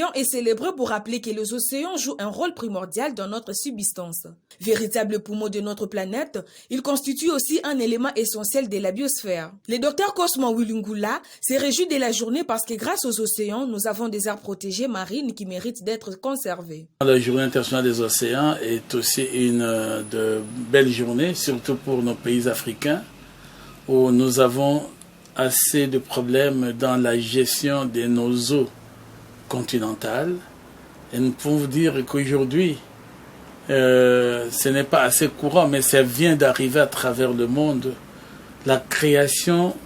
l'océan est célébré pour rappeler que les océans jouent un rôle primordial dans notre subsistance. Véritable poumon de notre planète, ils constituent aussi un élément essentiel de la biosphère. Le docteur Cosmo Wilungula se réjouit de la journée parce que grâce aux océans, nous avons des aires protégées marines qui méritent d'être conservées. La journée internationale des océans est aussi une de belles journées, surtout pour nos pays africains, où nous avons assez de problèmes dans la gestion de nos eaux continentales. Et nous pouvons dire qu'aujourd'hui, ce n'est pas assez courant, mais ça vient d'arriver à travers le monde, la création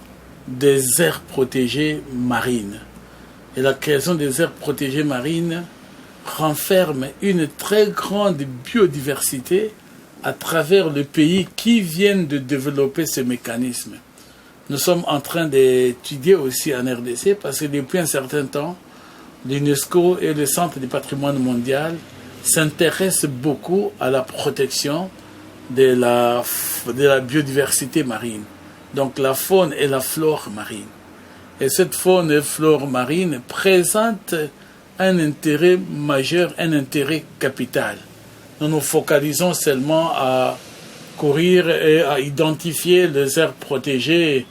des aires protégées marines. Et la création des aires protégées marines renferme une très grande biodiversité à travers le pays qui viennent de développer ce mécanisme. Nous sommes en train d'étudier aussi en RDC parce que depuis un certain temps, l'UNESCO et le Centre du patrimoine mondial s'intéressent beaucoup à la protection de la biodiversité marine. Donc la faune et la flore marine. Et cette faune et flore marine présentent un intérêt majeur, un intérêt capital. Nous nous focalisons seulement à courir et à identifier les aires protégées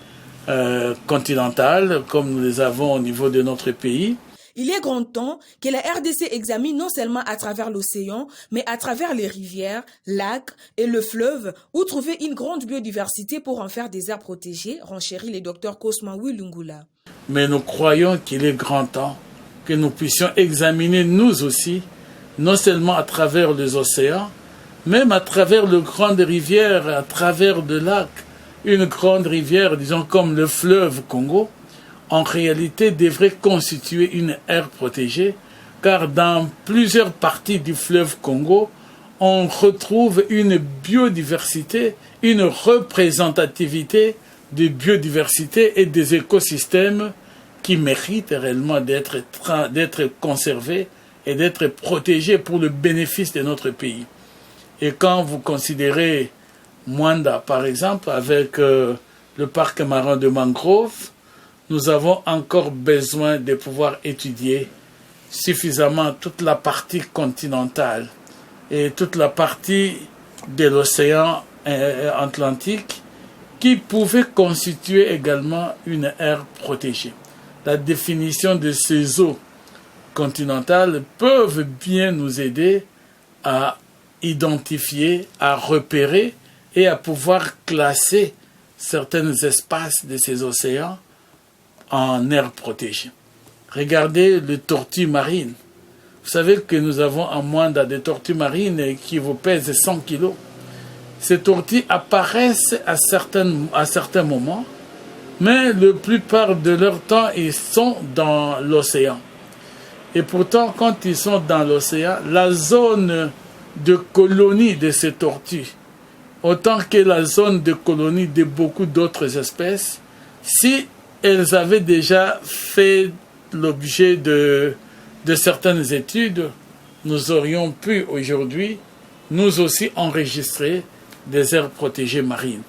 continentales, comme nous les avons au niveau de notre pays. Il est grand temps que la RDC examine non seulement à travers l'océan, mais à travers les rivières, lacs et le fleuve, où trouver une grande biodiversité pour en faire des aires protégées, renchérit le docteur Cosmo Wilungula. Mais nous croyons qu'il est grand temps que nous puissions examiner nous aussi, non seulement à travers les océans, même à travers les grandes rivières, à travers des lacs. Une grande rivière, disons comme le fleuve Congo, en réalité devrait constituer une aire protégée, car dans plusieurs parties du fleuve Congo, on retrouve une biodiversité, une représentativité de biodiversité et des écosystèmes qui méritent réellement d'être conservés et d'être protégés pour le bénéfice de notre pays. Et quand vous considérez Mwanda, par exemple, avec le parc marin de mangrove, nous avons encore besoin de pouvoir étudier suffisamment toute la partie continentale et toute la partie de l'océan Atlantique qui pouvait constituer également une aire protégée. La définition de ces eaux continentales peuvent bien nous aider à identifier, à repérer et à pouvoir classer certains espaces de ces océans en aires protégées. Regardez les tortues marines. Vous savez que nous avons en Mwanda des tortues marines qui vous pèsent 100 kilos. Ces tortues apparaissent à certains moments, mais la plupart de leur temps, ils sont dans l'océan. Et pourtant, quand ils sont dans l'océan, la zone de colonie de ces tortues, autant que la zone de colonie de beaucoup d'autres espèces, si elles avaient déjà fait l'objet de certaines études, nous aurions pu aujourd'hui, nous aussi, enregistrer des aires protégées marines.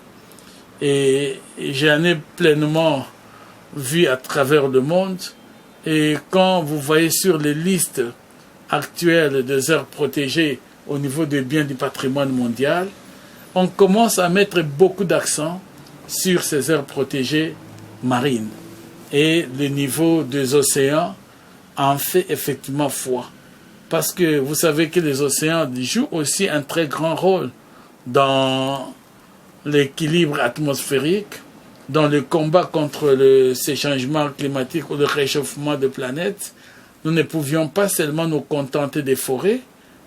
Et j'en ai pleinement vu à travers le monde. Et quand vous voyez sur les listes actuelles des aires protégées au niveau des biens du patrimoine mondial, on commence à mettre beaucoup d'accent sur ces aires protégées marines. Et le niveau des océans en fait effectivement foi. Parce que vous savez que les océans jouent aussi un très grand rôle dans l'équilibre atmosphérique, dans le combat contre ces changements climatiques ou le réchauffement de la planète. Nous ne pouvions pas seulement nous contenter des forêts,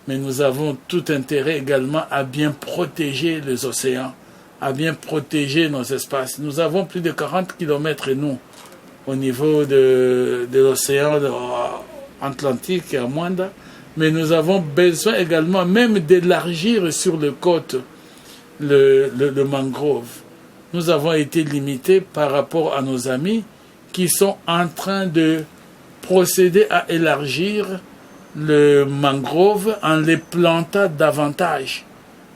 mais nous avons tout intérêt également à bien protéger les océans, à bien protéger nos espaces. Nous avons plus de 40 kilomètres, nous, au niveau de l'océan Atlantique et à Mwanda, mais nous avons besoin également même d'élargir sur les côtes le mangrove. Nous avons été limités par rapport à nos amis qui sont en train de procéder à élargir le mangrove en les plantant davantage.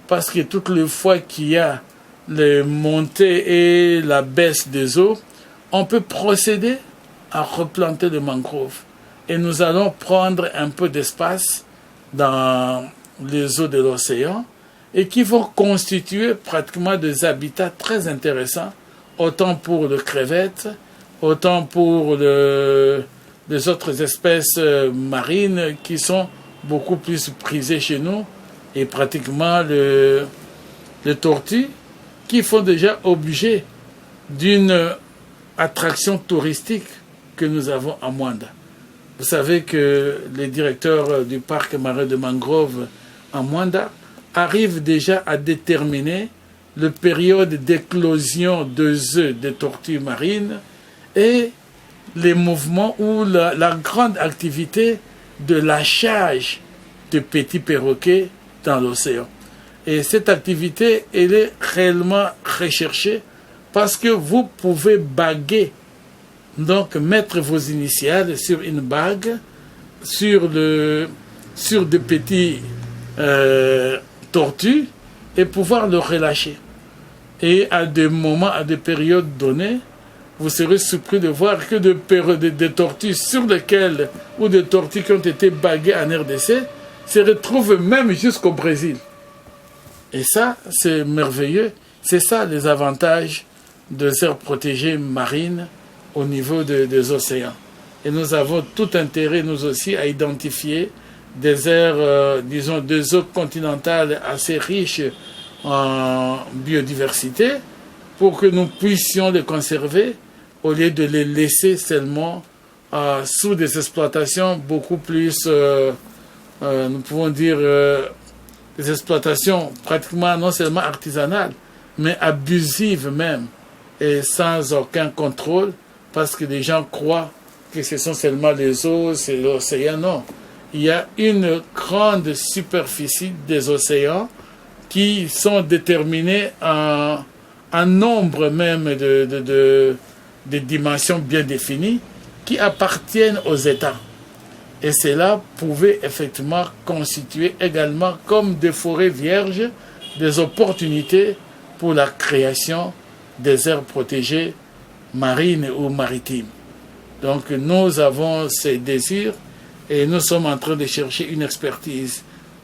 Parce que toutes les fois qu'il y a les montées et la baisse des eaux, on peut procéder à replanter le mangrove. et nous allons prendre un peu d'espace dans les eaux de l'océan et qui vont constituer pratiquement des habitats très intéressants, autant pour les crevettes, autant pour les autres espèces marines qui sont beaucoup plus prisées chez nous, et pratiquement les tortues qui font déjà objet d'une attraction touristique que nous avons à Mwanda. Vous savez que les directeurs du parc marin de mangrove à Mwanda arrivent déjà à déterminer la période d'éclosion des œufs des tortues marines et les mouvements ou la grande activité de lâchage de petits perroquets dans l'océan. Et cette activité, elle est réellement recherchée parce que vous pouvez baguer, donc mettre vos initiales sur une bague, sur des petits tortues et pouvoir le relâcher. Et à des moments, à des périodes données, vous serez surpris de voir que des tortues sur lesquelles, ou des tortues qui ont été baguées en RDC, se retrouvent même jusqu'au Brésil. Et ça, c'est merveilleux. C'est ça les avantages des aires protégées marines au niveau des océans. Et nous avons tout intérêt, nous aussi, à identifier des aires, disons, des eaux continentales assez riches en biodiversité pour que nous puissions les conserver au lieu de les laisser seulement sous des exploitations beaucoup plus, nous pouvons dire, des exploitations pratiquement non seulement artisanales, mais abusives même, et sans aucun contrôle, parce que les gens croient que ce sont seulement les eaux, c'est l'océan. Non. Il y a une grande superficie des océans qui sont déterminés en nombre même de dimensions bien définies qui appartiennent aux États. Et cela pouvait effectivement constituer également comme des forêts vierges des opportunités pour la création des aires protégées marines ou maritimes. Donc nous avons ces désirs et nous sommes en train de chercher une expertise.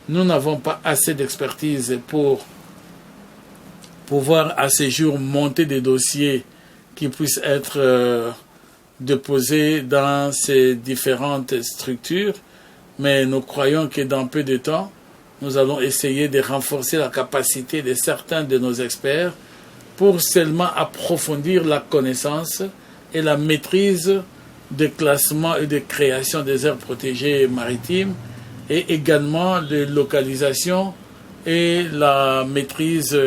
Nous n'avons pas assez d'expertise pour pouvoir à ce jour monter des dossiers qui puissent être déposés dans ces différentes structures, mais nous croyons que dans peu de temps, nous allons essayer de renforcer la capacité de certains de nos experts pour seulement approfondir la connaissance et la maîtrise des classements et de création des aires protégées maritimes et également de localisation et la maîtrise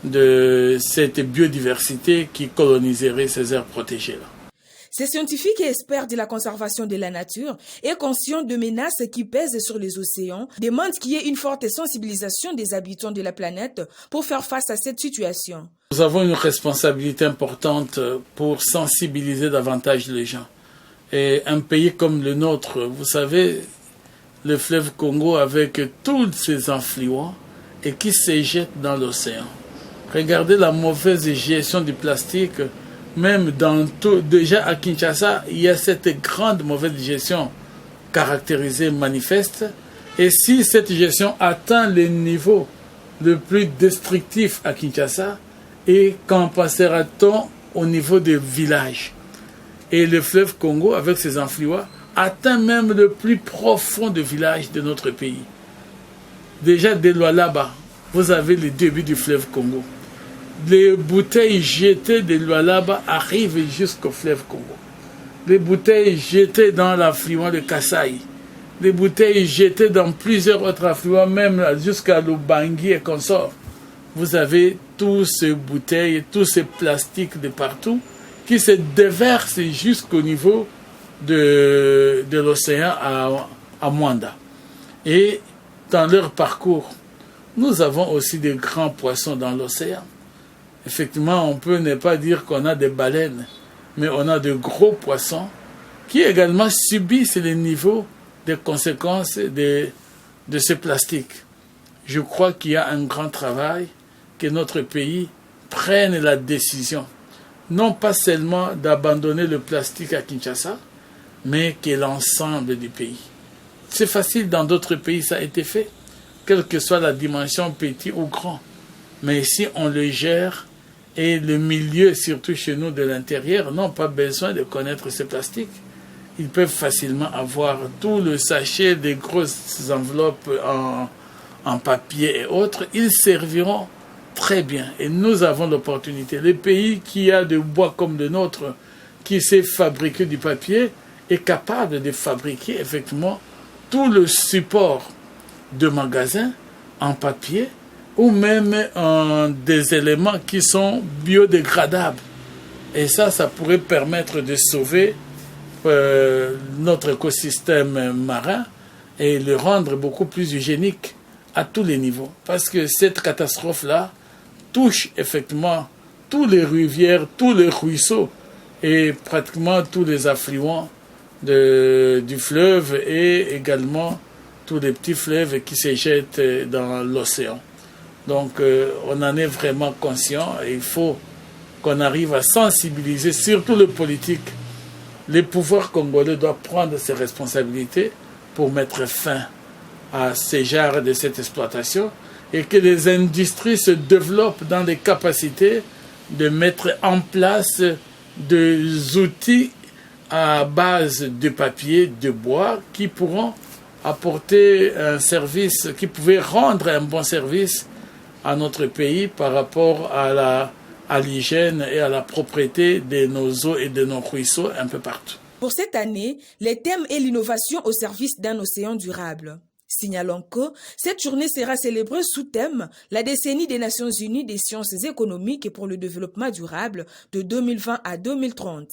de cette biodiversité qui coloniserait ces aires protégées-là. Ces scientifiques et experts de la conservation de la nature et conscients de menaces qui pèsent sur les océans demandent qu'il y ait une forte sensibilisation des habitants de la planète pour faire face à cette situation. Nous avons une responsabilité importante pour sensibiliser davantage les gens. Et un pays comme le nôtre, vous savez, le fleuve Congo avec tous ses affluents et qui se jettent dans l'océan. Regardez la mauvaise gestion du plastique. Même dans tout, déjà à Kinshasa, il y a cette grande mauvaise gestion caractérisée, manifeste. Et si cette gestion atteint le niveau le plus destructif à Kinshasa, et qu'en passera-t-on au niveau des villages? Et le fleuve Congo, avec ses affluents, atteint même le plus profond des villages de notre pays. Déjà dès Lualaba, vous avez le début du fleuve Congo. Les bouteilles jetées de Lualaba arrivent jusqu'au fleuve Congo. Les bouteilles jetées dans l'affluent de Kasaï. Les bouteilles jetées dans plusieurs autres affluents, même jusqu'à Lubangui et consorts. Vous avez tous ces bouteilles, tous ces plastiques de partout qui se déversent jusqu'au niveau de l'océan à Mwanda. Et dans leur parcours, nous avons aussi des grands poissons dans l'océan. Effectivement, on peut ne pas dire qu'on a des baleines, mais on a de gros poissons qui également subissent les niveaux des conséquences de ce plastique. Je crois qu'il y a un grand travail, que notre pays prenne la décision, non pas seulement d'abandonner le plastique à Kinshasa, mais qui est l'ensemble du pays. C'est facile, dans d'autres pays ça a été fait, quelle que soit la dimension petit ou grand. Mais ici on le gère et le milieu, surtout chez nous de l'intérieur, n'ont pas besoin de connaître ces plastiques. Ils peuvent facilement avoir tout le sachet des grosses enveloppes en papier et autres. Ils serviront très bien. Et nous avons l'opportunité. Le pays qui a de bois comme le nôtre, qui sait fabriquer du papier, est capable de fabriquer effectivement tout le support de magasin en papier ou même des éléments qui sont biodégradables. Et ça pourrait permettre de sauver notre écosystème marin et le rendre beaucoup plus hygiénique à tous les niveaux. Parce que cette catastrophe-là touche effectivement toutes les rivières, tous les ruisseaux et pratiquement tous les affluents du fleuve et également tous les petits fleuves qui se jettent dans l'océan. Donc on en est vraiment conscient et il faut qu'on arrive à sensibiliser surtout le politique. Les pouvoirs congolais doivent prendre ses responsabilités pour mettre fin à ces genres de cette exploitation et que les industries se développent dans les capacités de mettre en place des outils à base de papier, de bois, qui pourront apporter un service, qui pouvaient rendre un bon service à notre pays par rapport à l'hygiène et à la propreté de nos eaux et de nos ruisseaux un peu partout. Pour cette année, les thèmes et l'innovation au service d'un océan durable. Signalons que cette journée sera célébrée sous thème la décennie des Nations Unies des sciences économiques et pour le développement durable de 2020 à 2030.